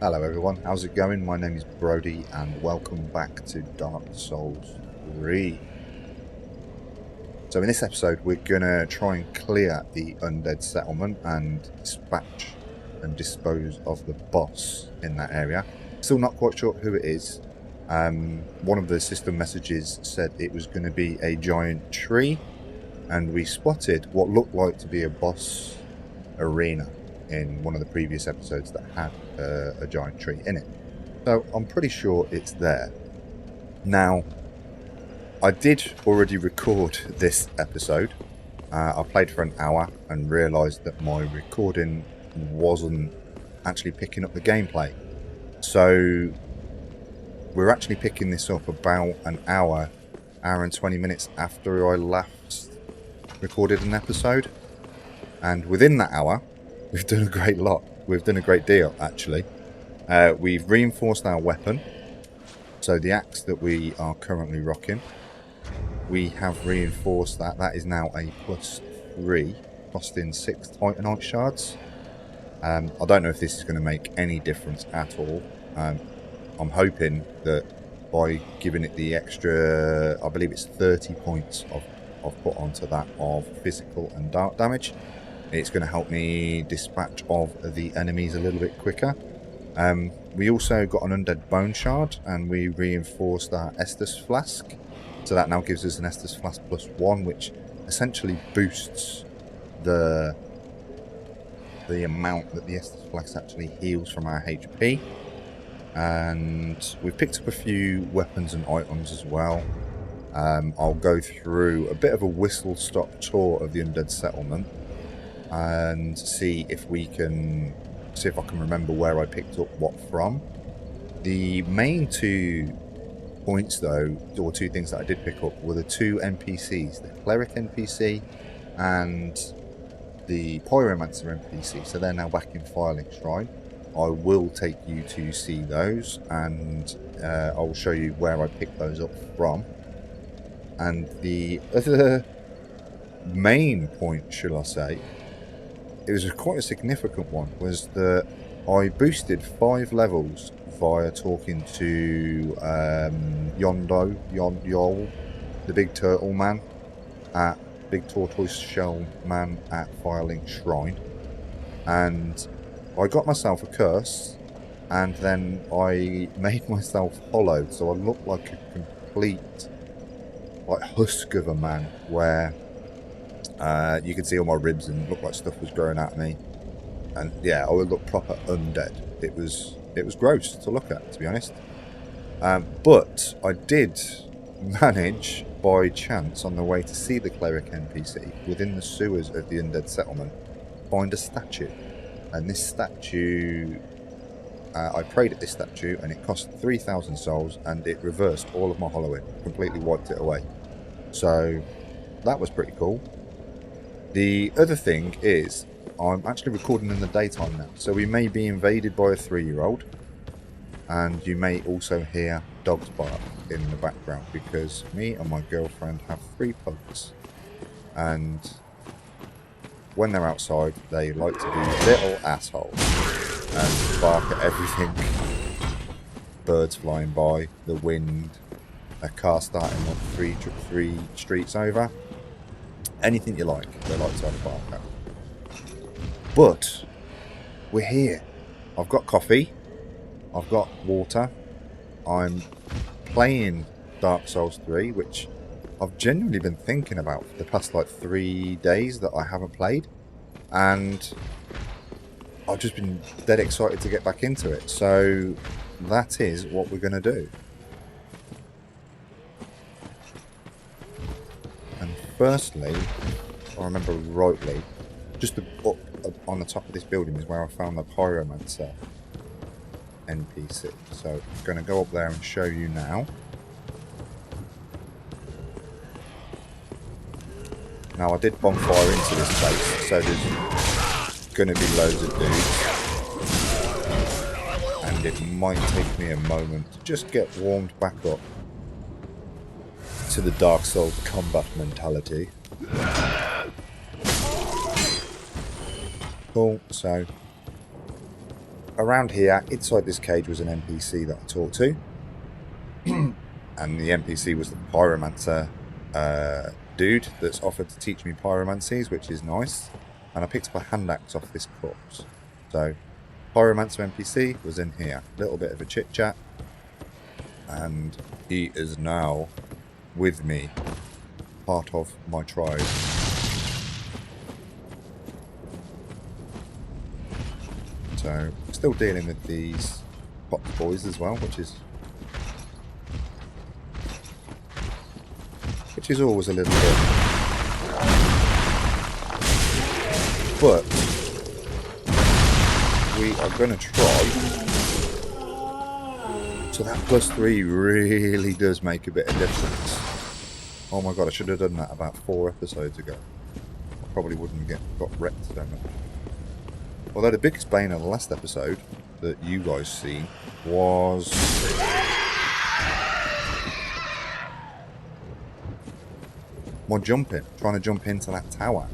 Hello everyone, how's it going? My name is Brody and welcome back to Dark Souls 3. So in this episode we're going to try and clear the Undead Settlement and dispatch and dispose of the boss in that area. Still not quite sure who it is. One of the system messages said it was going to be a giant tree, and we spotted what looked like to be a boss arena in one of the previous episodes that had a giant tree in it. So I'm pretty sure it's there. Now, I did already record this episode. I played for an hour and realised that my recording wasn't actually picking up the gameplay. So we're actually picking this up about an hour and 20 minutes after I last recorded an episode. And within that hour, we've done a great lot. We've done a great deal, actually. We've reinforced our weapon. So the axe that we are currently rocking, we have reinforced that. That is now a +3, costing 6 Titanite shards. I don't know if this is going to make any difference at all. I'm hoping that by giving it the extra, I believe it's 30 points I've put onto that of physical and dark damage, it's going to help me dispatch of the enemies a little bit quicker. We also got an undead bone shard and we reinforced our Estus flask. So that now gives us an Estus flask +1, which essentially boosts the amount that the Estus flask actually heals from our HP. And we've picked up a few weapons and items as well. I'll go through a bit of a whistle-stop tour of the Undead Settlement and see if I can remember where I picked up what from. The main 2 points though, or 2 things that I did pick up, were the 2 NPCs, the cleric NPC and the pyromancer NPC. So they're now back in Filing Shrine. I will take you to see those, and I will show you where I picked those up from. And the other main point, shall I say, it was quite a significant one, was that I boosted 5 levels via talking to Yol, the big turtle man, big tortoise shell man at Filing Shrine, and I got myself a curse, and then I made myself hollowed, so I looked like a complete husk of a man, where you could see all my ribs and looked like stuff was growing out of me, and yeah, I would look proper undead. It was gross to look at, to be honest. But I did manage, by chance, on the way to see the cleric NPC within the sewers of the Undead Settlement, find a statue. And this statue, I prayed at this statue, and it cost 3,000 souls, and it reversed all of my hollowing, completely wiped it away. So that was pretty cool. The other thing is, I'm actually recording in the daytime now, so we may be invaded by a 3-year-old, and you may also hear dogs bark in the background, because me and my girlfriend have 3 pugs, and when they're outside they like to be little assholes and bark at everything. Birds flying by, the wind, a car starting like 3 streets over. Anything you like, they like to have a bark at. But we're here. I've got coffee, I've got water, I'm playing Dark Souls 3, which I've genuinely been thinking about for the past 3 days that I haven't played, and I've just been dead excited to get back into it. So that is what we're going to do. And firstly, if I remember rightly, just up on the top of this building is where I found the pyromancer NPC. So I'm going to go up there and show you now. Now, I did bonfire into this place, so there's going to be loads of dudes, and it might take me a moment to just get warmed back up to the Dark Souls combat mentality. Cool, so around here, inside this cage, was an NPC that I talked to. And the NPC was the pyromancer dude that's offered to teach me pyromancies, which is nice. And I picked up a hand axe off this corpse. So, pyromancer NPC was in here. A little bit of a chit chat. And he is now with me, part of my tribe. So, still dealing with these pot boys as well, which is always a little bit. But we are going to try. So that +3 really does make a bit of difference. Oh my god, I should have done that about 4 episodes ago. I probably wouldn't got wrecked so much. Although the big explainer of the last episode that you guys seen was my jumping, trying to jump into that tower.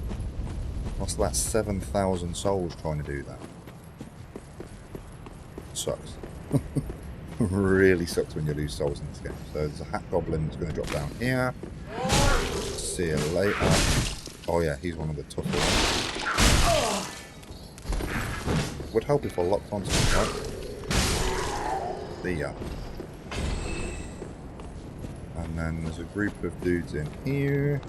Lost about 7,000 souls trying to do that. Sucks. Really sucks when you lose souls in this game. So there's a hat goblin that's going to drop down here. See you later. Oh yeah, he's one of the tougher ones. Would help if I locked onto him, right? There you are. And then there's a group of dudes in here.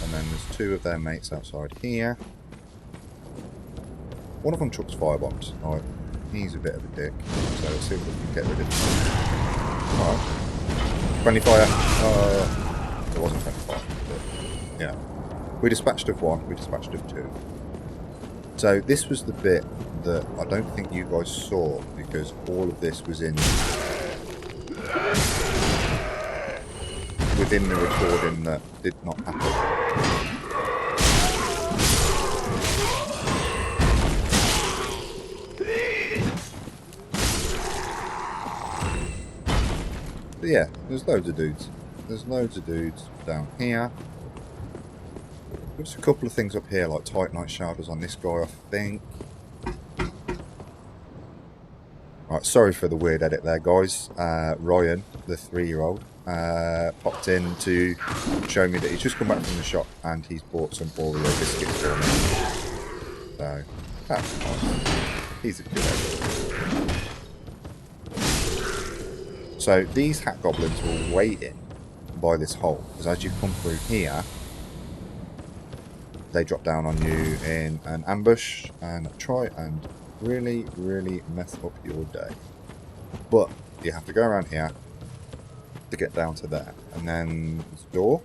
And then there's 2 of their mates outside here. One of them chucks firebombs. Right, he's a bit of a dick. So let's see if we can get rid of him. Alright. Friendly fire. It wasn't friendly fire, but yeah. We dispatched of 1, we dispatched of 2. So this was the bit that I don't think you guys saw because all of this was in within the recording that did not happen. But yeah, there's loads of dudes. There's loads of dudes down here. There's a couple of things up here, like Titanite showers on this guy, I think. Right, sorry for the weird edit there, guys. Ryan, the 3-year-old, popped in to show me that he's just come back from the shop and he's bought some Oreo biscuits for me. So, that's nice. He's a good egg. So these hat goblins were waiting by this hole, because as you come through here, they drop down on you in an ambush and try and really, really mess up your day. But you have to go around here to get down to there, and then there's a door.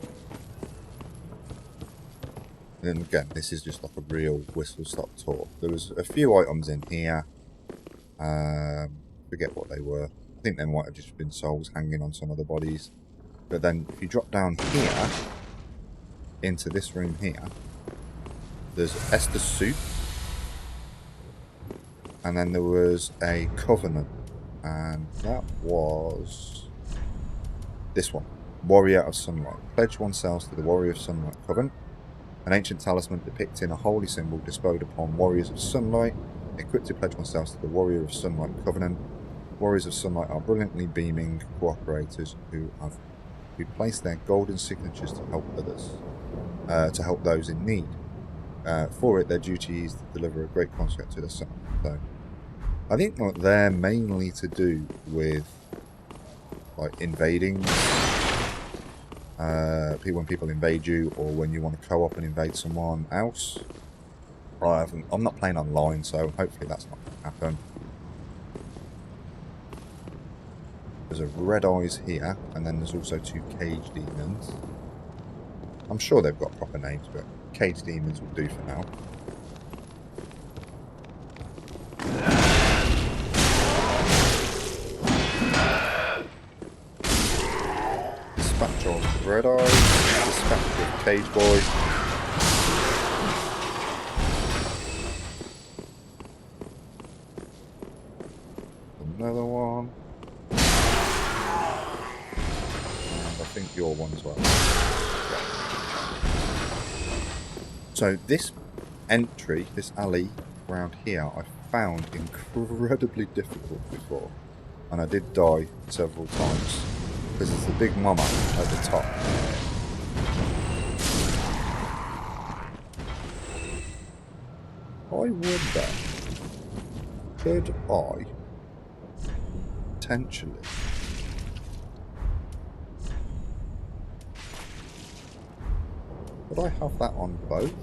And then again, this is just like a real whistle-stop tour. There was a few items in here. Forget what they were. I think they might have just been souls hanging on some of the bodies. But then if you drop down here, into this room here, there's Esther's soup. And then there was a covenant. And that was this one. Warrior of Sunlight. Pledge oneself to the Warrior of Sunlight Covenant. An ancient talisman depicting a holy symbol bestowed upon Warriors of Sunlight. Equipped to pledge oneself to the Warrior of Sunlight Covenant. Warriors of Sunlight are brilliantly beaming cooperators who place their golden signatures to help others, to help those in need. For it, their duty is to deliver a great construct to the sun. So, I think like, they're mainly to do with like invading. When people invade you, or when you want to co-op and invade someone else. I'm not playing online, so hopefully that's not going to happen. There's a red eyes here, and then there's also 2 cage demons. I'm sure they've got proper names, but cage demons will do for now. Dispatch of red eyes, dispatch of cage boy. one. And I think your one as well. So this entry, this alley around here, I found incredibly difficult before. And I did die several times. Because it's the big mama at the top. I wonder, could I potentially would I have that on both?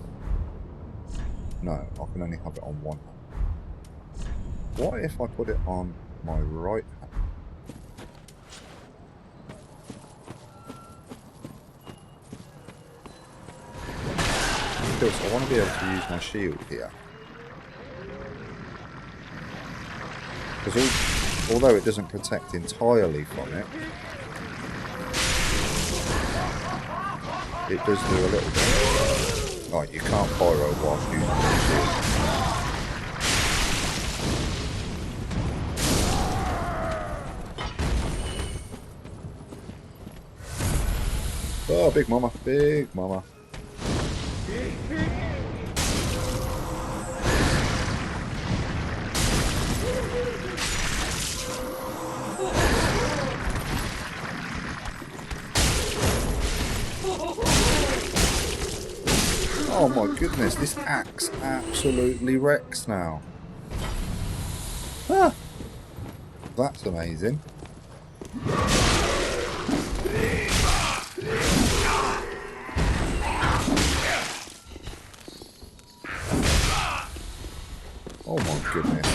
No, I can only have it on one hand. What if I put it on my right hand? Because I want to be able to use my shield here. Because although it doesn't protect entirely from it, it does do a little bit. Right, you can't pyro whilst using the shield. Oh, big mama, big mama. Oh my goodness, this axe absolutely wrecks now. Ah, that's amazing. Oh my goodness.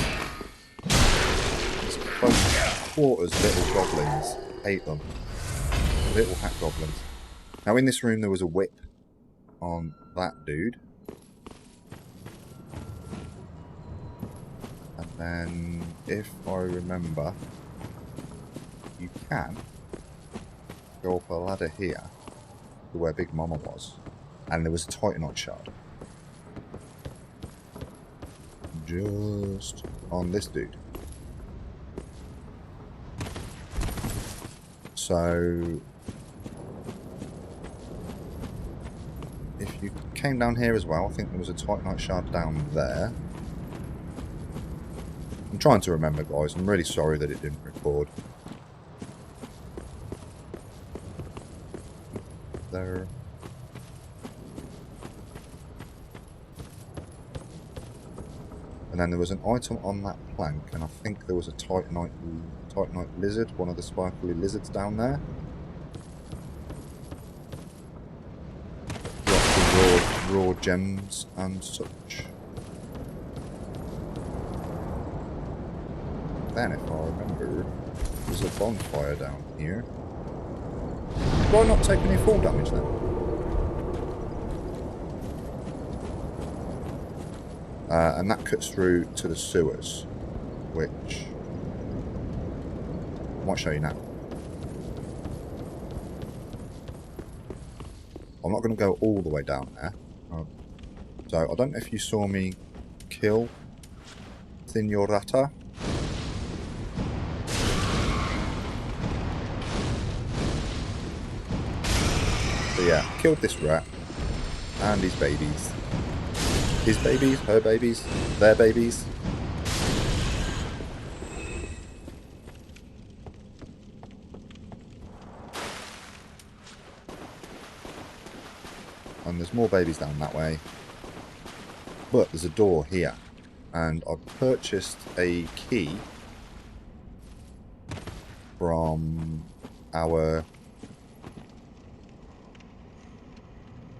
It's close quarters little goblins. Hate them. Little hack goblins. Now in this room there was a whip on that dude. And then, if I remember, you can go up a ladder here to where Big Mama was. And there was a Titanite shard. Just on this dude. So if you came down here as well, I think there was a Titanite shard down there. I'm trying to remember, guys. I'm really sorry that it didn't record. There. And then there was an item on that plank, and I think there was a Titanite lizard, one of the sparkly lizards down there. Raw gems and such. Then, if I remember, there's a bonfire down here. Do I not take any fall damage then? And that cuts through to the sewers, which I might show you now. I'm not going to go all the way down there. So I don't know if you saw me kill Senorata. So yeah, killed this rat and his babies. His babies, her babies, their babies. And there's more babies down that way. But there's a door here. And I purchased a key from our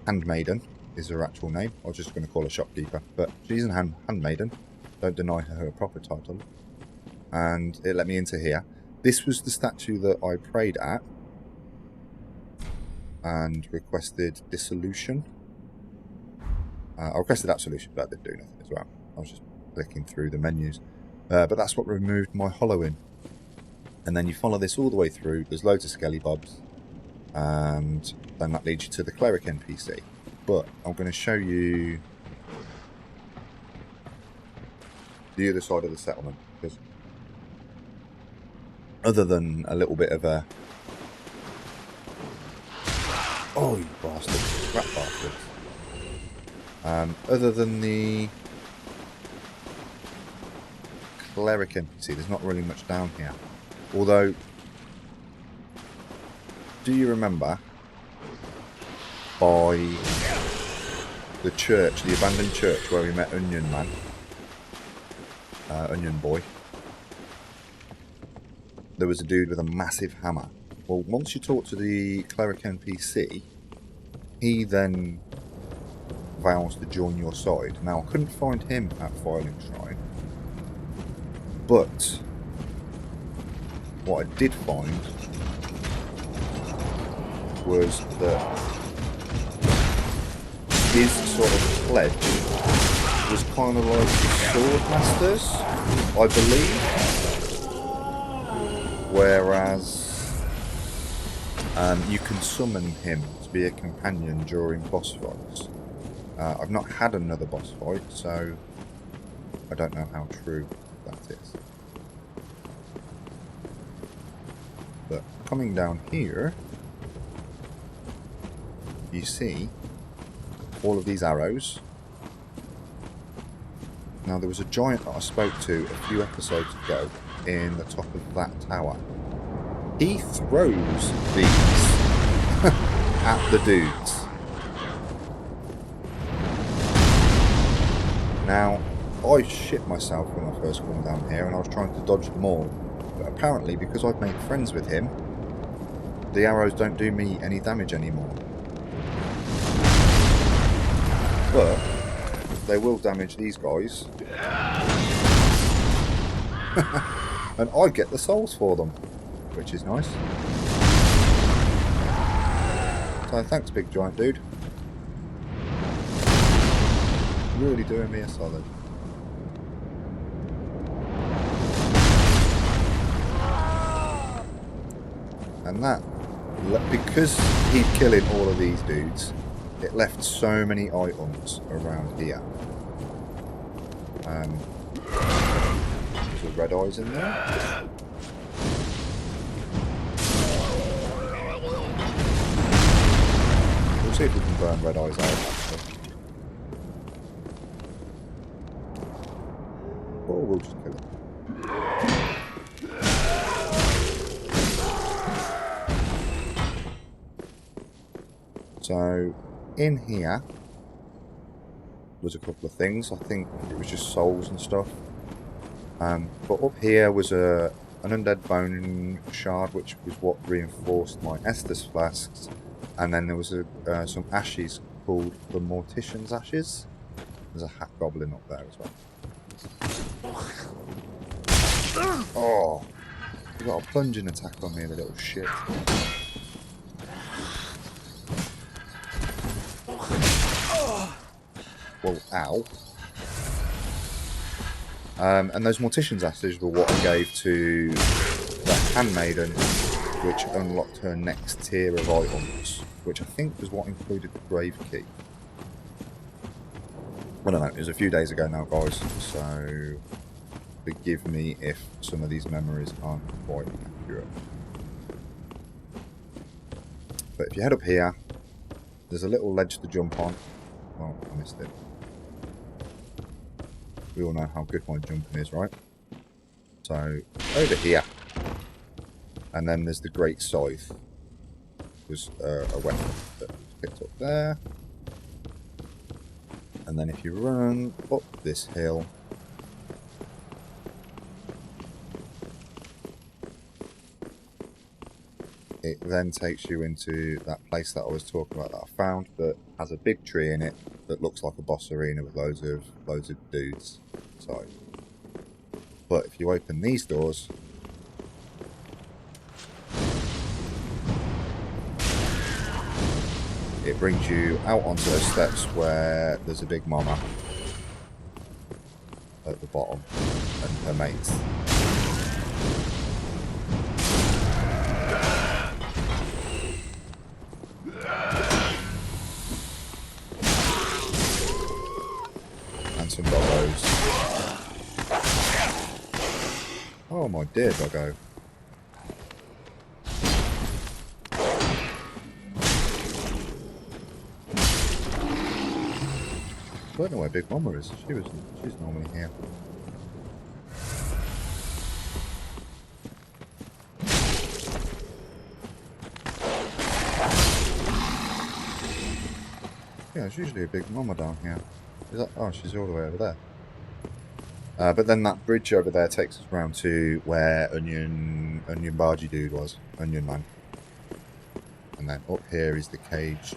handmaiden, is her actual name. I was just going to call her shopkeeper. But she's a handmaiden. Don't deny her proper title. And it let me into here. This was the statue that I prayed at. And requested dissolution. I requested absolution, but that didn't do nothing as well. I was just clicking through the menus. But that's what removed my hollow in. And then you follow this all the way through. There's loads of skelly bobs. And then that leads you to the cleric NPC. But I'm going to show you the other side of the settlement. Because other than a little bit of a... Oh, you bastard. Rat bastard. Other than the cleric NPC, there's not really much down here. Although, do you remember by the church, the abandoned church where we met Onion Man, Onion Boy? There was a dude with a massive hammer. Well, once you talk to the cleric NPC, he then vows to join your side. Now, I couldn't find him at Filing Shrine, but what I did find was that his sort of pledge was kind of like Sword Masters, I believe. Whereas you can summon him to be a companion during boss fights. I've not had another boss fight, so I don't know how true that is. But coming down here, you see all of these arrows. Now, there was a giant that I spoke to a few episodes ago in the top of that tower. He throws these at the dudes. Now, I shit myself when I first come down here and I was trying to dodge them all. But apparently, because I've made friends with him, the arrows don't do me any damage anymore. But they will damage these guys. And I get the souls for them, which is nice. So thanks, big giant dude. Really doing me a solid. And that, because he's killing all of these dudes, it left so many items around here. There's red eyes in there. We'll see if we can burn red eyes out, actually. Or we'll just kill them. So, in here was a couple of things. I think it was just souls and stuff. But up here was an undead bone shard, which was what reinforced my Estus flasks. And then there was some ashes called the Mortician's Ashes. There's a hat goblin up there as well. Oh, you got a plunging attack on me, the little shit. Well, ow. And those Mortician's Ashes were what I gave to the Handmaiden, which unlocked her next tier of items, which I think was what included the Grave Key. I don't know, it was a few days ago now, guys, so forgive me if some of these memories aren't quite accurate. But if you head up here, there's a little ledge to jump on. Oh, I missed it. We all know how good my jumping is, right? So, over here. And then there's the Great Scythe. Was a weapon that was picked up there. And then if you run up this hill, it then takes you into that place that I was talking about that I found that has a big tree in it that looks like a boss arena with loads of dudes inside. But if you open these doors, it brings you out onto those steps where there's a big mama at the bottom and her mates. And some doggos. Oh my dear doggo. don't know where Big Mama is. She's normally here. Yeah, there's usually a Big Mama down here. Is that? Oh, she's all the way over there. But then that bridge over there takes us round to where Onion Bargy dude was. Onion Man. And then up here is the caged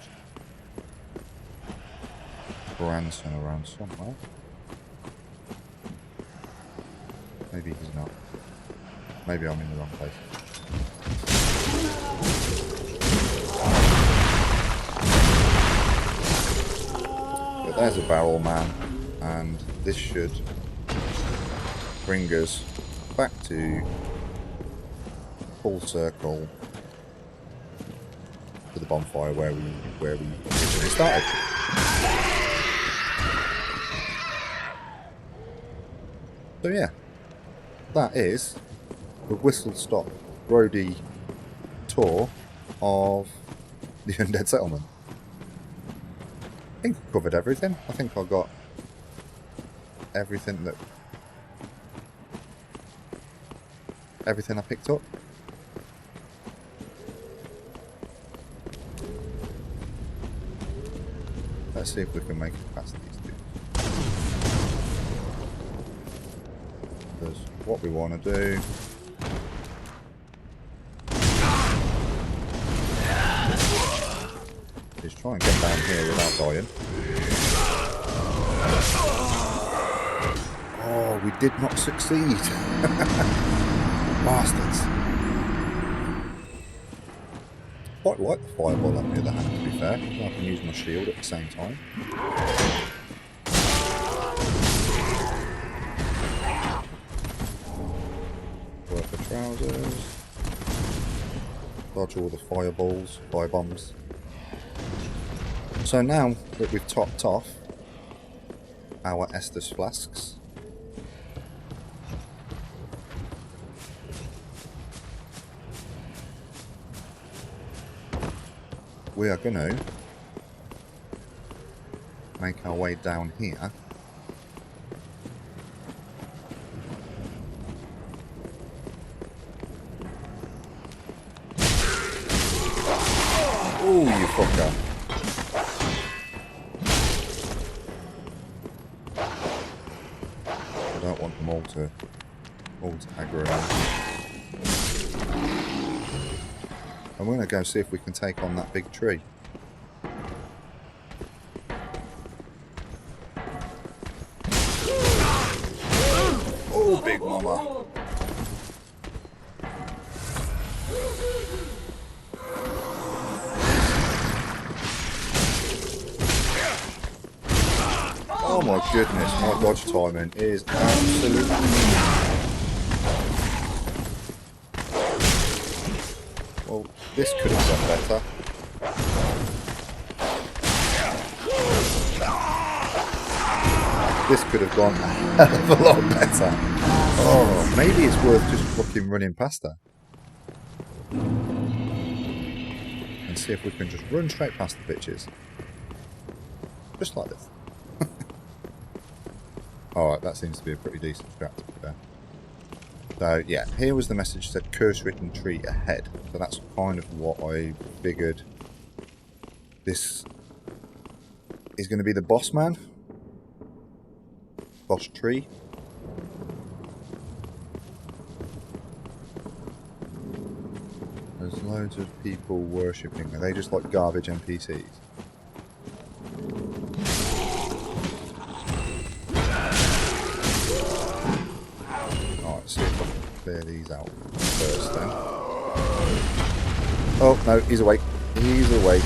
grandson around somewhere. Maybe he's not. Maybe I'm in the wrong place. But there's a barrel man, and this should bring us back to full circle to the bonfire where we originally started. So yeah, that is the whistle-stop roadie tour of the Undead Settlement. I think I covered everything. I think I got everything I picked up. Let's see if we can make it past these two. Because what we want to do is try and get down here without dying. Oh, we did not succeed. Bastards. Quite like the fireball on the other hand, to be fair. I can use my shield at the same time. Work the trousers. Dodge all the fireballs, firebombs. So now that we've topped off our Estus flasks, we are going to make our way down here oh, you fucker. I don't want them all to aggro me. I'm going to go see if we can take on that big tree. Oh, Big Mama. Oh my goodness, my dodge timing is absolutely... Well, this could have gone better. This could have gone a hell of a lot better. Oh, maybe it's worth just fucking running past her. And see if we can just run straight past the bitches. Just like this. Alright, that seems to be a pretty decent strat to be fair. So yeah, here was the message that said curse-ridden tree ahead. So that's kind of what I figured. This is going to be the boss man. Boss tree. There's loads of people worshipping. Are they just like garbage NPCs? See if I can clear these out first then. Oh no, he's awake. He's awake.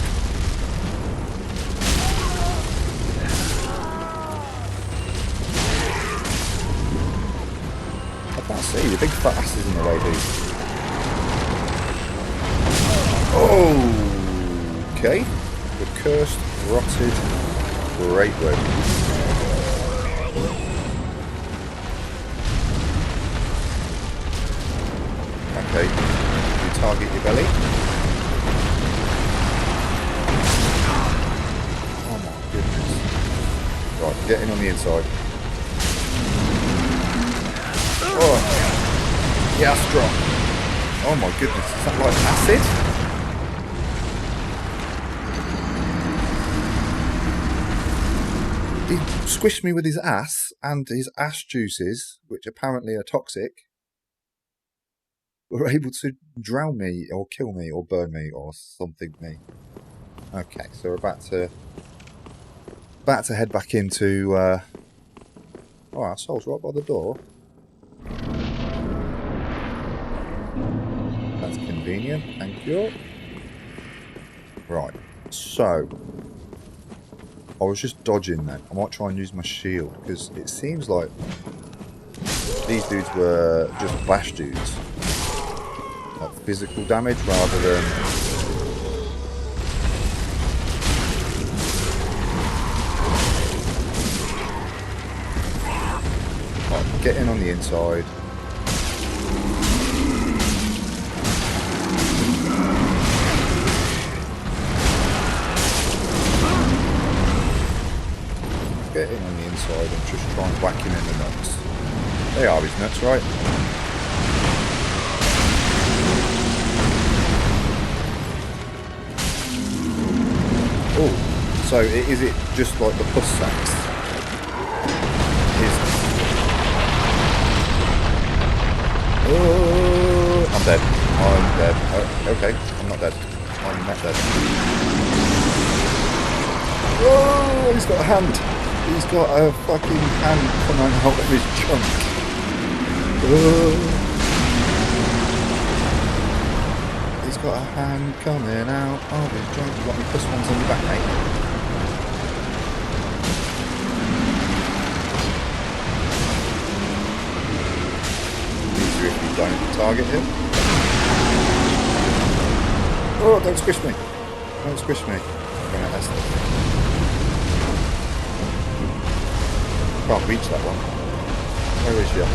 I can't see. Your big fat ass is in the way, dude. Okay. The Curse-Rotted Greatwood. Okay, you target your belly. Oh my goodness. Right, Getting on the inside. Oh, yeah, strong. Oh my goodness, is that like acid? He squished me with his ass, and his ass juices, which apparently are toxic, were able to drown me, or kill me, or burn me, or something me. Okay, so we're about to head back into... oh, our soul's right by the door. That's convenient, thank you. Right, so... I was just dodging then. I might try and use my shield, because it seems like these dudes were just bash dudes. Like physical damage rather than... Right, get in on the inside. Get in on the inside and just try and whack him in the nuts. They are his nuts, right? Oh, so is it just like the pus sacks? Oh, I'm dead. I'm dead. Oh, okay, I'm not dead. I'm not dead. Oh, he's got a hand. He's got a fucking hand coming out of his junk. He's got a hand coming out of his junk. You've got any plus ones on your back, mate? Easier if you don't target him. Oh, don't squish me. Don't squish me. I'm going to test it. Can't reach that one. Where is you?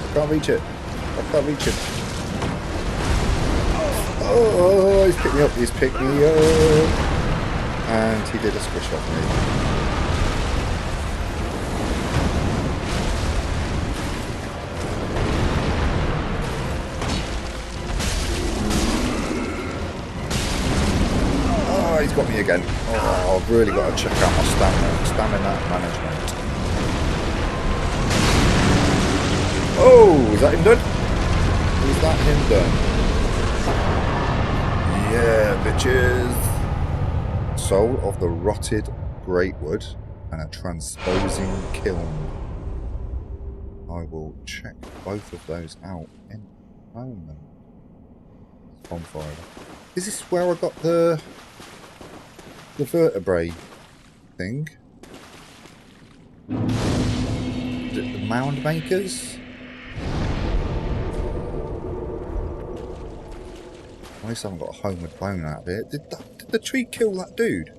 I can't reach it. I can't reach it. Oh, he's picked me up. He's picked me up. And he did a squish off me. He's got me again. Oh, I've really got to check out my stamina management. Oh, is that him done? Is that him done? Yeah, bitches. Soul of the Rotted Greatwood and a transposing kiln. I will check both of those out in a moment. Bonfire. Is this where I got the vertebrae thing? Is it the mound makers? At least I haven't got a homeward bone out of it. Did the tree kill that dude?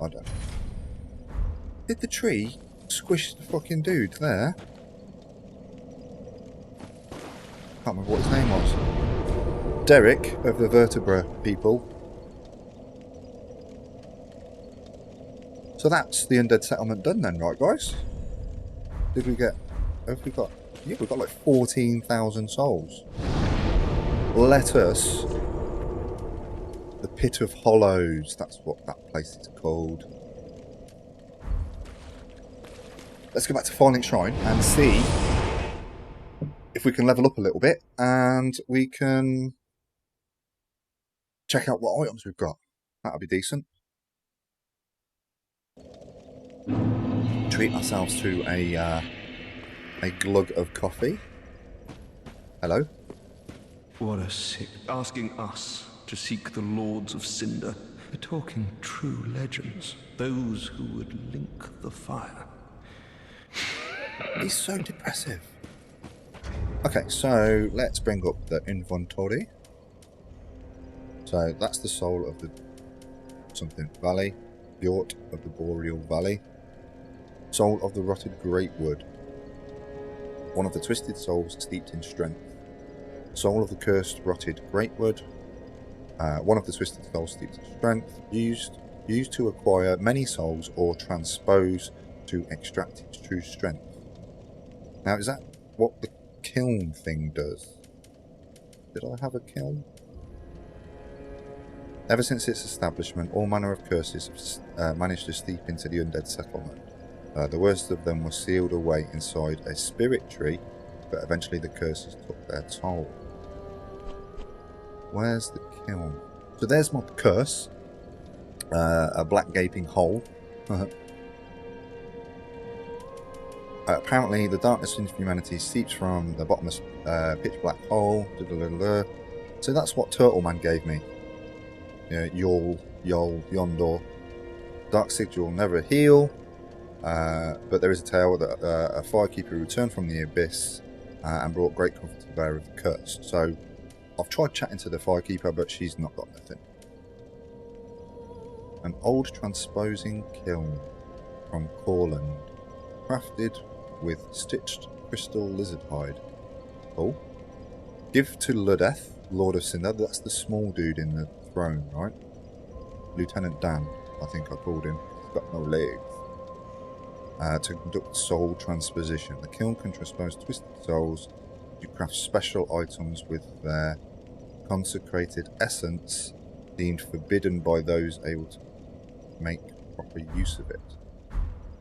I don't know. Did the tree squish the fucking dude there? Can't remember what his name was. Derek of the vertebra people. So that's the Undead Settlement done then, right guys? Did we get... Have we got... Yeah, we've got like 14,000 souls. Let us... The Pit of Hollows. That's what that place is called. Let's go back to Falling Shrine and see if we can level up a little bit and we can check out what items we've got. That'll be decent. Treat ourselves to a glug of coffee. Hello. What a sick... Asking us to seek the Lords of Cinder. We're talking true legends. Those who would link the fire. He's so depressive. Okay, so let's bring up the inventory. So that's the soul of the something valley. Fjord of the Boreal Valley. Soul of the Rotted Greatwood. One of the twisted souls steeped in strength. Soul of the Curse-Rotted Greatwood. One of the twisted souls steeped in strength. Used to acquire many souls or transpose to extract its true strength. Now, is that what the kiln thing does? Did I have a kiln? Ever since its establishment, all manner of curses have managed to steep into the Undead Settlement. The worst of them were sealed away inside a spirit tree, but eventually the curses took their toll. Where's the kiln? So there's my curse. A black gaping hole. Apparently the darkness in humanity seeps from the bottomless pitch black hole. So that's what Turtle Man gave me. Yol, Yondor. Dark sigil will never heal. But there is a tale that a firekeeper returned from the abyss and brought great comfort to the bearer of the curse. So I've tried chatting to the firekeeper, but she's not got nothing. An old transposing kiln from Corland, crafted with stitched crystal lizard hide. Oh. Give to Ludeth, Lord of Cinder. That's the small dude in the throne, right? Lieutenant Dan, I think I called him. He's got no legs. To conduct soul transposition. The kiln can transpose twisted souls to craft special items with their consecrated essence deemed forbidden by those able to make proper use of it.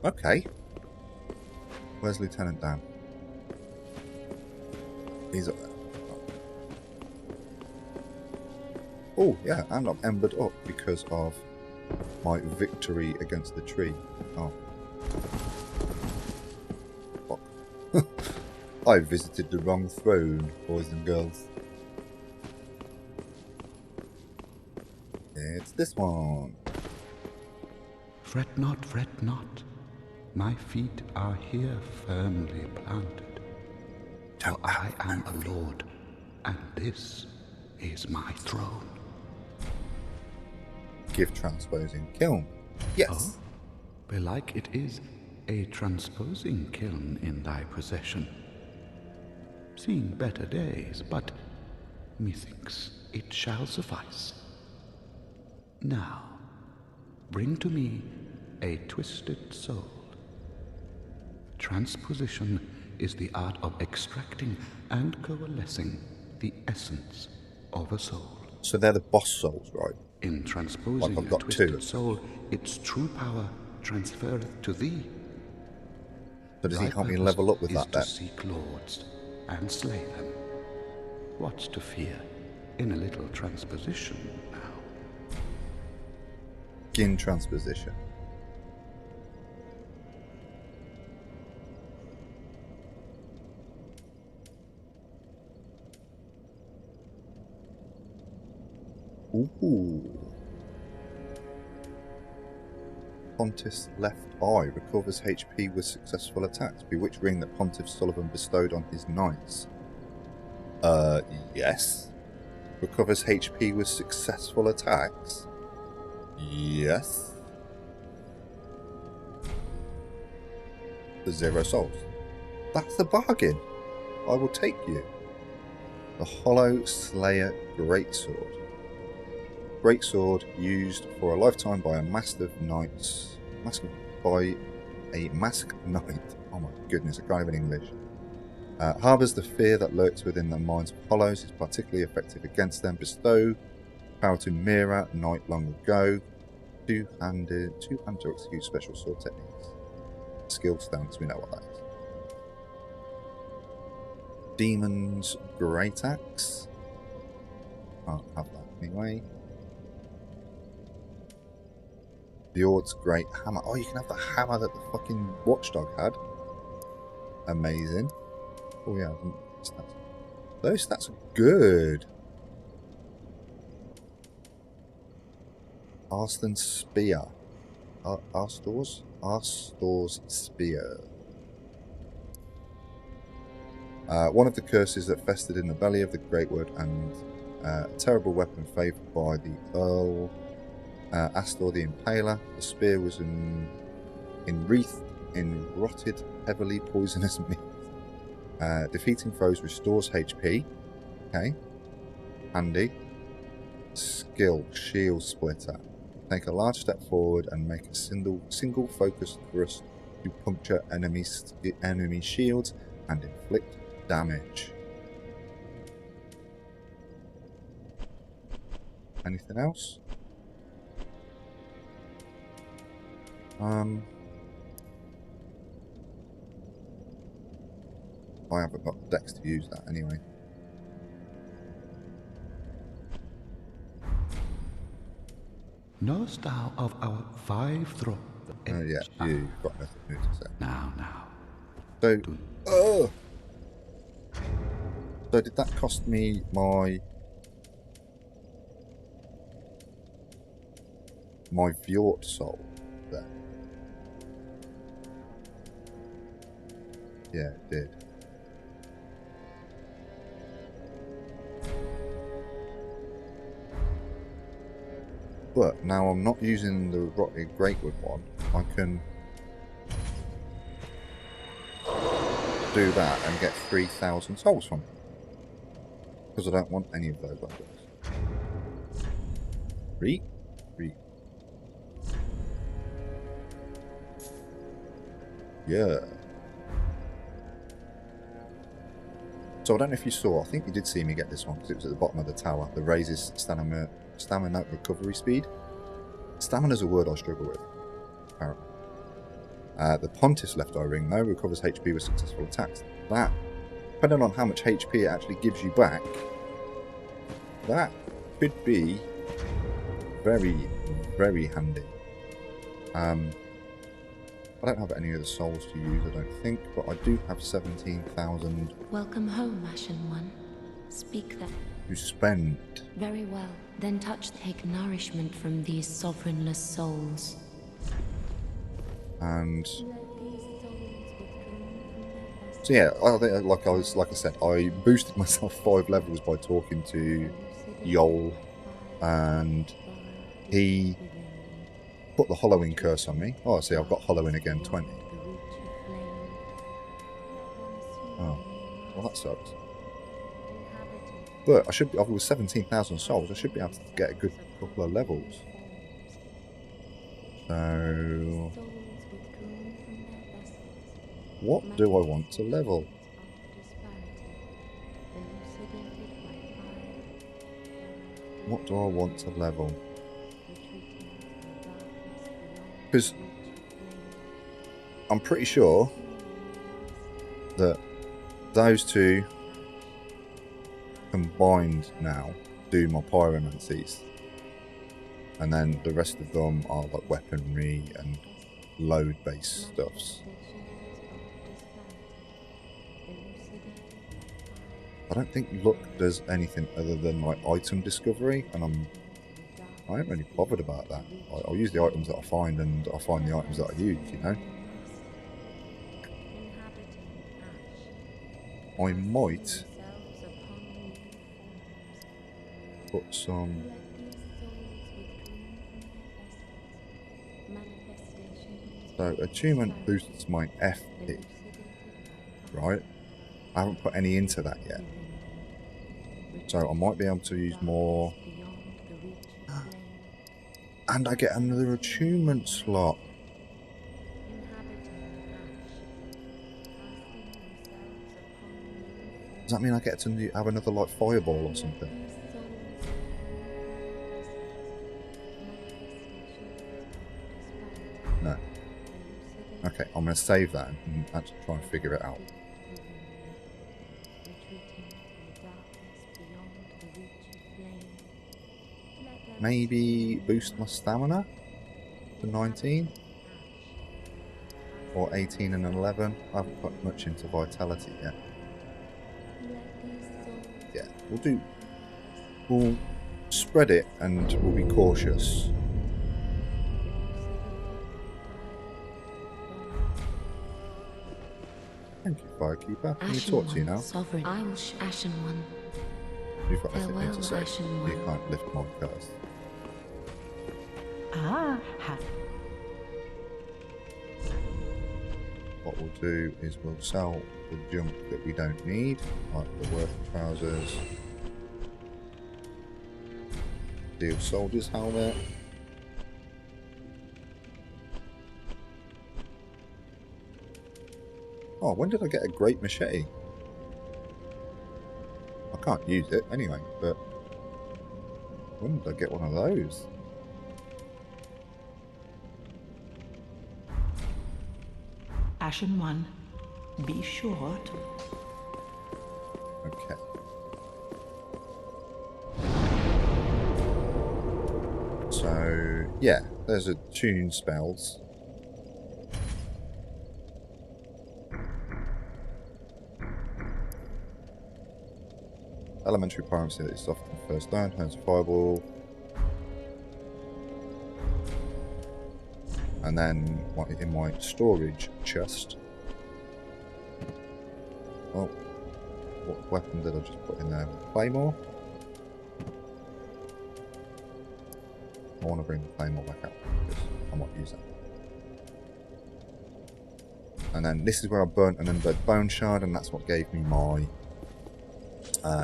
Okay. Where's Lieutenant Dan? He's up there. Oh, yeah, and I'm embered up because of my victory against the tree. Oh. Fuck. I visited the wrong throne, boys and girls. It's this one. Fret not, fret not. My feet are here firmly planted. For I am a lord, and this is my throne. Give transposing kiln. Yes. Oh, belike it is a transposing kiln in thy possession. Seen better days, but methinks it shall suffice. Now, bring to me a twisted soul. Transposition is the art of extracting and coalescing the essence of a soul. So they're the boss souls, right? In transposing a twisted soul, its true power transferreth to thee. So does he help me level up with that then? To seek lords and slay them. What's to fear in a little transposition now? Begin transposition. Ooh. Pontiff's left eye recovers HP with successful attacks. Bewitched ring that Pontiff Sullivan bestowed on his knights. Yes. Recovers HP with successful attacks. Yes. The 0 souls. That's the bargain. I will take you. The Hollow Slayer Greatsword. Greatsword used for a lifetime by a masked knight. Oh my goodness, I can't even English. Harbours the fear that lurks within the minds of hollows. Is particularly effective against them. Bestow power to mirror knight long ago. Two-hand to execute special sword techniques. Skill stance, we know what that is. Demon's Great Axe. Can't have that anyway. Fjord's Great Hammer. Oh, you can have the hammer that the fucking watchdog had. Amazing. Oh yeah, stats. Those stats are good. Arslan's Spear. Arstor's Spear. One of the curses that festered in the belly of the Greatwood, and a terrible weapon favoured by the Earl Astor the Impaler. The spear was enwreathed in rotted, heavily poisonous meat. Defeating foes restores HP. Okay. Handy. Skill, shield splitter. Take a large step forward and make a single focused thrust to puncture enemy shields and inflict damage. Anything else? I haven't got the dex to use that anyway. Knowest thou of our 5 throw? Yeah, you've got nothing new to say. Now. So, so did that cost me my Fjord soul then? Yeah, it did. But now I'm not using the Rotted Greatwood one. I can do that and get 3,000 souls from it. Because I don't want any of those items. Read. Yeah. So I don't know if you saw, I think you did see me get this one because it was at the bottom of the tower. The raises stamina recovery speed. Stamina is a word I struggle with, apparently. The Pontiff's left eye ring, though, recovers HP with successful attacks. That, depending on how much HP it actually gives you back, that could be very, very handy. I don't have any of the souls to use, I don't think, but I do have 17,000. Welcome home, Ashen One. Speak then. To spend. Very well. Then take nourishment from these sovereignless souls. And so yeah, I think, like I said, I boosted myself 5 levels by talking to Yol, and he put the hollowing curse on me. Oh, see, I've got hollowing again, 20. Oh, well that sucks. But I should be, with 17,000 souls, I should be able to get a good couple of levels. So, what do I want to level? What do I want to level? Because I'm pretty sure that those two combined now do my pyromancies, and then the rest of them are like weaponry and load based stuffs. I don't think luck does anything other than like item discovery, and I ain't really bothered about that. I'll use the items that I find, and I'll find the items that I use, you know. I might put some so attunement boosts my FP, right? I haven't put any into that yet, so I might be able to use more. And I get another attunement slot. Does that mean I get to have another like fireball or something? No. Okay, I'm going to save that and actually try and figure it out. Maybe boost my stamina to 19 or 18 and 11. I haven't put much into vitality yet. Yeah, we'll spread it and we'll be cautious. Thank you, Firekeeper. Can we talk to you now? Sovereign, I'm Ashen One. You've got nothing Farewell, to say. Ashen You One. can't lift my curse. Ah, What we'll do is we'll sell the junk that we don't need, like the work trousers, steel soldier's helmet. Oh, when did I get a great machete? I can't use it anyway, but when did I get one of those? Ashen One, be short. Okay. So, yeah, there's a tune spells. Elementary pyromancy is often first learned, hands fireball. And then in my storage chest. Oh, what weapon did I just put in there? Claymore? I want to bring the Claymore back out because I might use that. And then this is where I burnt an Undead Bone Shard, and that's what gave me my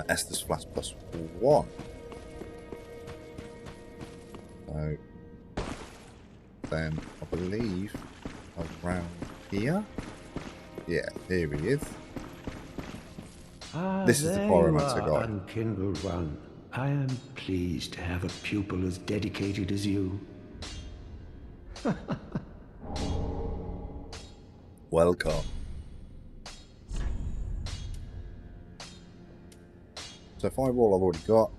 Estus Flask +1. So then I believe around here. Yeah, here he is. This is the pyromancer guy. Unkindled one. I am pleased to have a pupil as dedicated as you. Welcome. So fireball I've already got.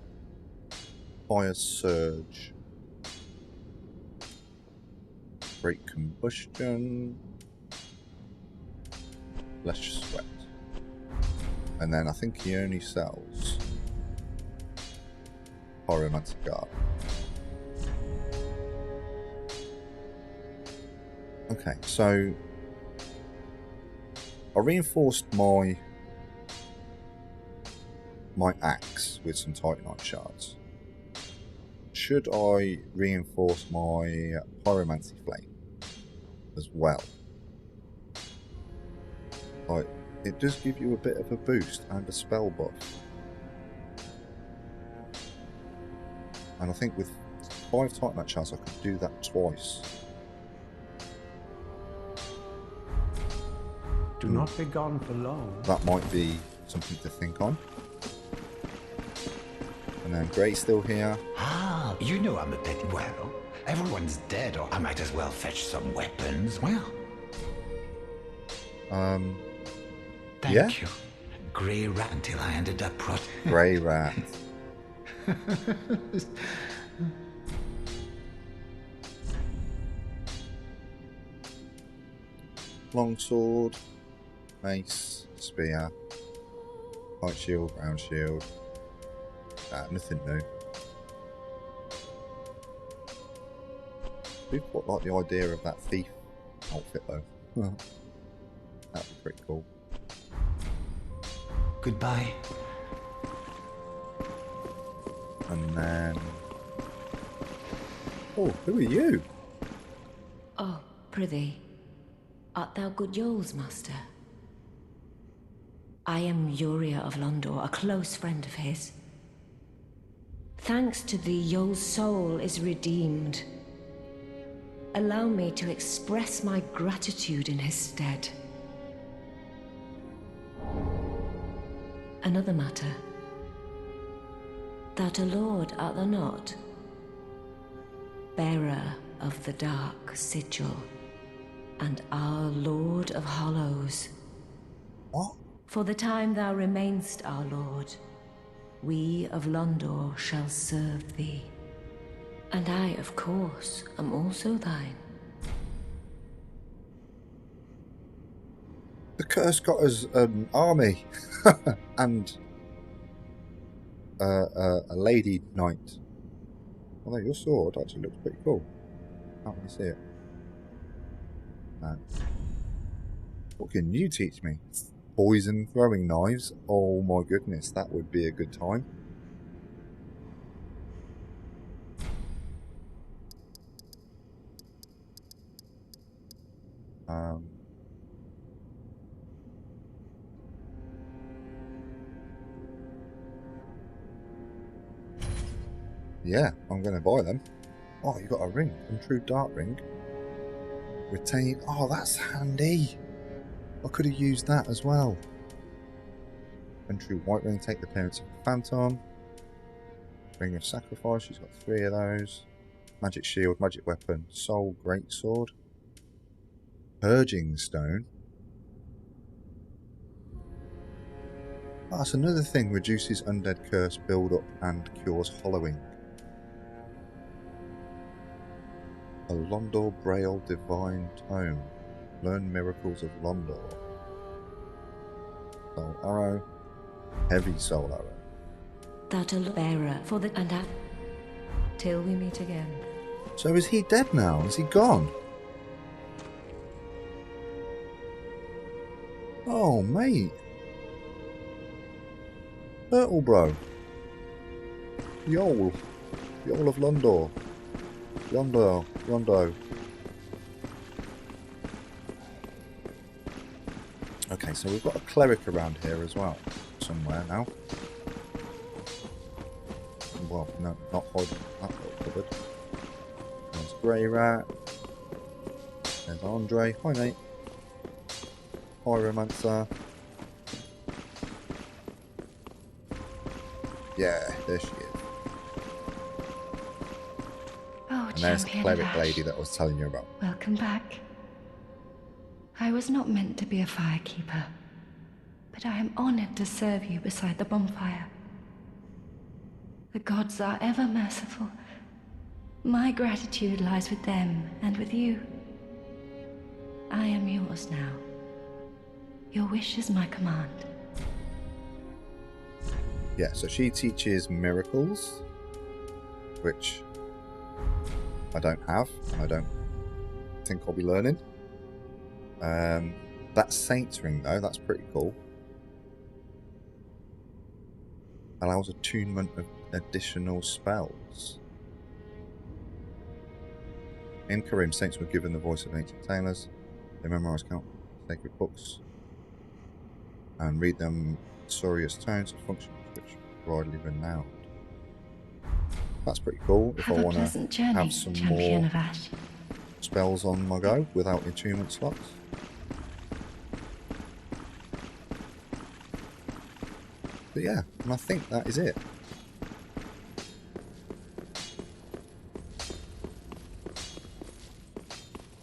Fire surge. Great combustion. Flesh sweat. And then I think he only sells pyromancer guard. Okay, so I reinforced my axe with some titanite shards. Should I reinforce my pyromancy flame as well? Like, it does give you a bit of a boost and a spell buff. And I think with 5 titanite shards I could do that twice. Do not be gone for long. That might be something to think on. And then Grey's still here. Ah, you know I'm a bit well. Everyone's dead, or I might as well fetch some weapons. Well, Thank you. Grey rat until I ended up Grey rat. Longsword, mace, spear, white shield, brown shield. Nothing new. We've got like the idea of that thief outfit though. That'd be pretty cool. Goodbye. And then... Oh, who are you? Oh, prithee, art thou good Yoel's master? I am Uriah of Londor, a close friend of his. Thanks to thee, Yoel's soul is redeemed. Allow me to express my gratitude in his stead. Another matter. Thou'rt a lord, art thou not? Bearer of the dark sigil, and our Lord of Hollows. What? For the time thou remainst our lord, we of Londor shall serve thee. And I, of course, am also thine. The curse got us an army and a lady knight. Although your sword actually looks pretty cool. Can't really see it. What can you teach me? Poison throwing knives? Oh my goodness, that would be a good time. Yeah, I'm going to buy them. Oh, you got a ring. Untrue Dark Ring. Retain. Oh, that's handy. I could have used that as well. Untrue White Ring. Take the appearance of a phantom. Ring of Sacrifice. She's got 3 of those. Magic Shield. Magic Weapon. Soul Greatsword. Purging Stone. Oh, that's another thing. Reduces undead curse build-up and cures hollowing. A Londor Braille Divine Tome. Learn miracles of Londor. Soul Arrow. Heavy Soul Arrow. That'll bearer for the and till we meet again. So is he dead now? Is he gone? Oh, mate. Turtle bro. Yol. Yol of Londor. Rondo. Okay, so we've got a cleric around here as well. Somewhere now. Well, no, not holding that little cupboard. There's Grey Rat. There's Andre. Hi, mate. Pyromancer. Yeah, there she is. Oh, and there's the cleric lady that I was telling you about. Welcome back. I was not meant to be a firekeeper, but I am honored to serve you beside the bonfire. The gods are ever merciful. My gratitude lies with them and with you. I am yours now. Your wish is my command. Yeah, so she teaches miracles, which I don't have, and I don't think I'll be learning. That Saint's Ring, though, that's pretty cool. Allows attunement of additional spells. In Karim, saints were given the voice of ancient sailors. They memorise sacred books and read them Sorious tones of functions which are widely renowned. That's pretty cool if I want to have some more spells on my go without attunement slots. But yeah, and I think that is it.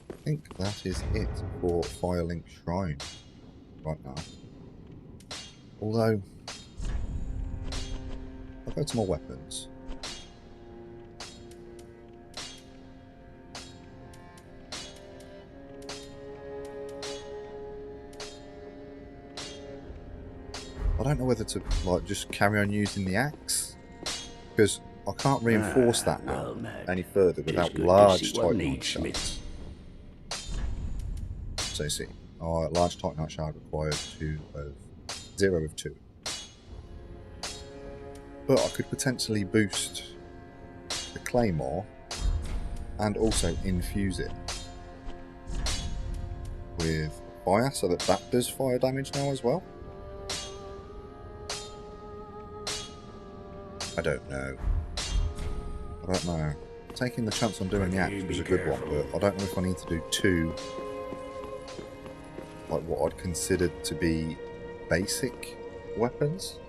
I think that is it for Firelink Shrine right now. Although, I'll go to my weapons. I don't know whether to just carry on using the axe, because I can't reinforce that now any further without large Titanite shards. So you see, large Titanite shard required 0 of 2. But I could potentially boost the claymore and also infuse it with fire so that does fire damage now as well. I don't know. Taking the chance on doing the axe was a good one, but I don't know if I need to do 2, like what I'd consider to be basic weapons.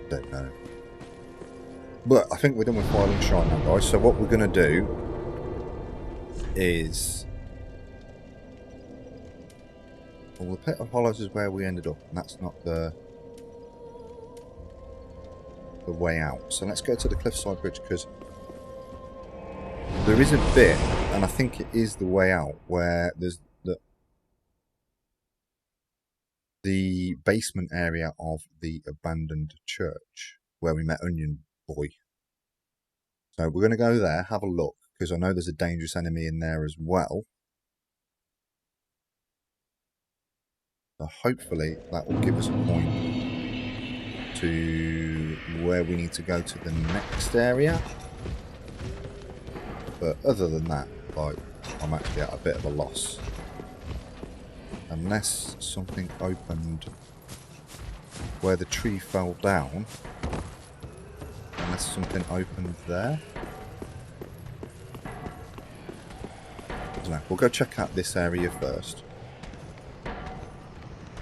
Don't know. But I think we're done with Firelink Shrine now, guys. So what we're going to do is... Well, the Pit of Hollows is where we ended up, and that's not the way out. So let's go to the Cliffside Bridge, because there is a bit, and I think it is the way out, where there's the basement area of the abandoned church, where we met Onion Boy. So we're going to go there, have a look, because I know there's a dangerous enemy in there as well. So hopefully that will give us a point to where we need to go to the next area. But other than that, like, I'm actually at a bit of a loss. Unless something opened where the tree fell down. Unless something opened there. I don't know. We'll go check out this area first.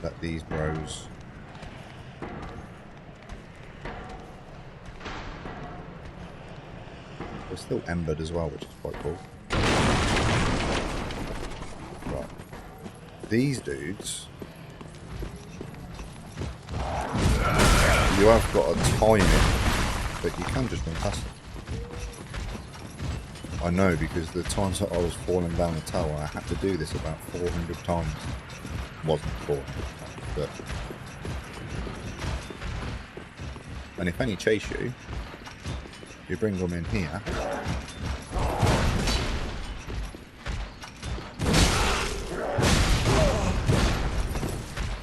Let these bros. They're still embered as well, which is quite cool. Right. These dudes. You have got a timing, but you can just run past them. I know, because the times that I was falling down the tower, I had to do this about 400 times. Wasn't 400, but... And if any chase you, you bring them in here.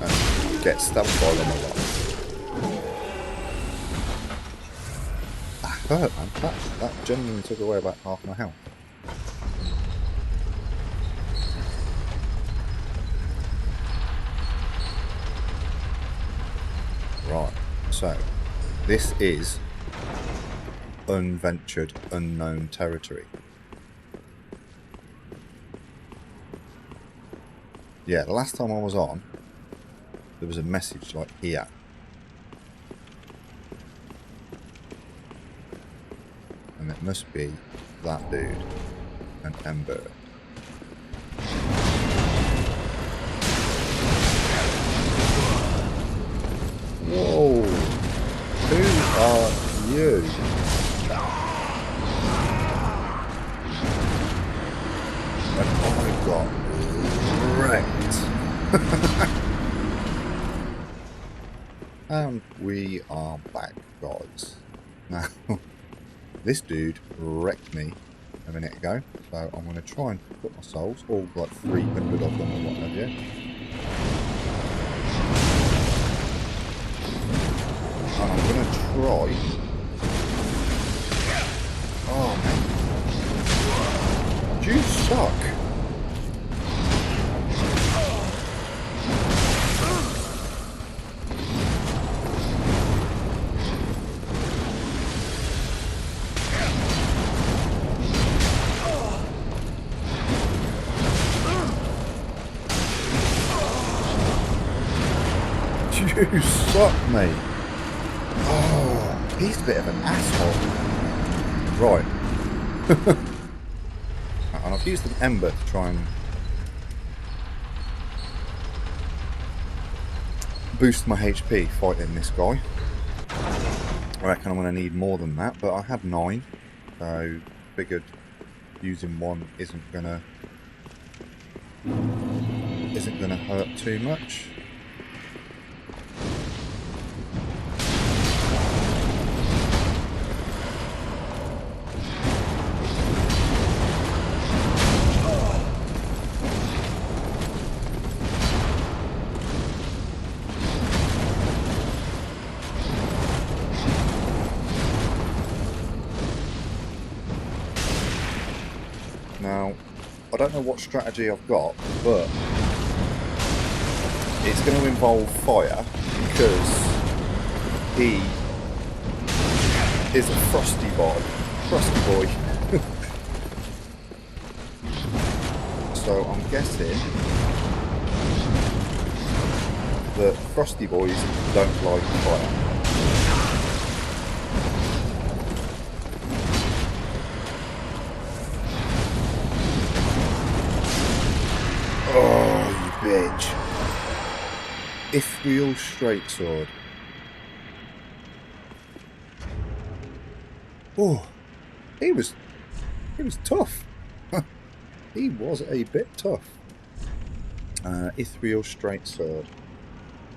And get stabbed by them a lot. That hurt, man. That genuinely took away about half my health. Right, so this is unventured, unknown territory. Yeah, the last time I was on, there was a message like here. And it must be that dude, an ember. Whoa! Who are you? And I got wrecked. And we are back, guys. Now, this dude wrecked me a minute ago, so I'm going to try and put my souls, all like 300 of them or what have you. And I'm going to try... Oh, man. You suck. You suck, mate. Oh, he's a bit of an asshole. Right. And I've used an ember to try and boost my HP fighting this guy. I reckon I'm going to need more than that, but I have 9, so figured using one isn't gonna hurt too much. Now, I don't know what strategy I've got, but it's going to involve fire because he is a frosty boy. So I'm guessing that frosty boys don't like fire. Oh, you bitch. Ethereal straight sword. Oh, he was tough. He was a bit tough. Ethereal straight sword.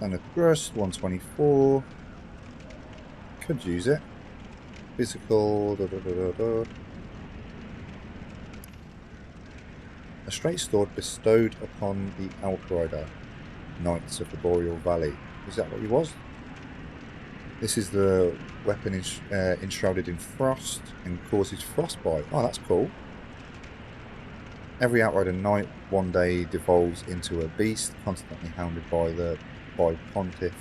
And a thrust, 124. Could use it. Physical. A straight sword bestowed upon the Outrider, Knights of the Boreal Valley. Is that what he was? This is the weapon enshrouded in frost and causes frostbite. Oh, that's cool. Every outrider knight one day devolves into a beast, constantly hounded by Pontiff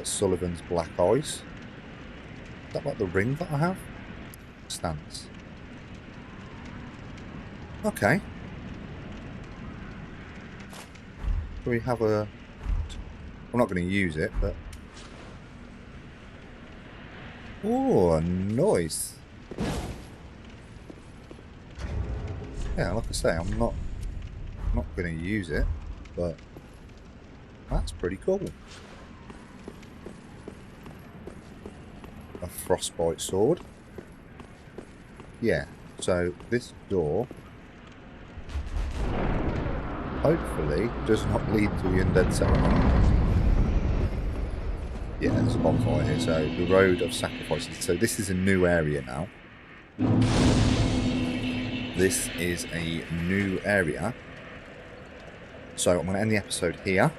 Sullivan's black eyes. Is that like the ring that I have? Stance. Okay. So we have a... I'm not going to use it, but... Oh, nice. Yeah, like I say, I'm not going to use it, but that's pretty cool. A frostbite sword. Yeah, so this door hopefully does not lead to the Undead Settlement. Yeah, there's a bonfire here, so the Road of Sacrifices. So this is a new area now. This is a new area. So I'm going to end the episode here.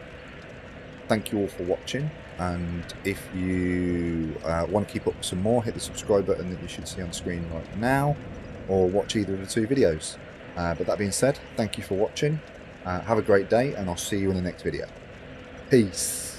Thank you all for watching. And if you want to keep up with some more, hit the subscribe button that you should see on screen right now. Or watch either of the two videos. But that being said, thank you for watching. Have a great day, and I'll see you in the next video. Peace.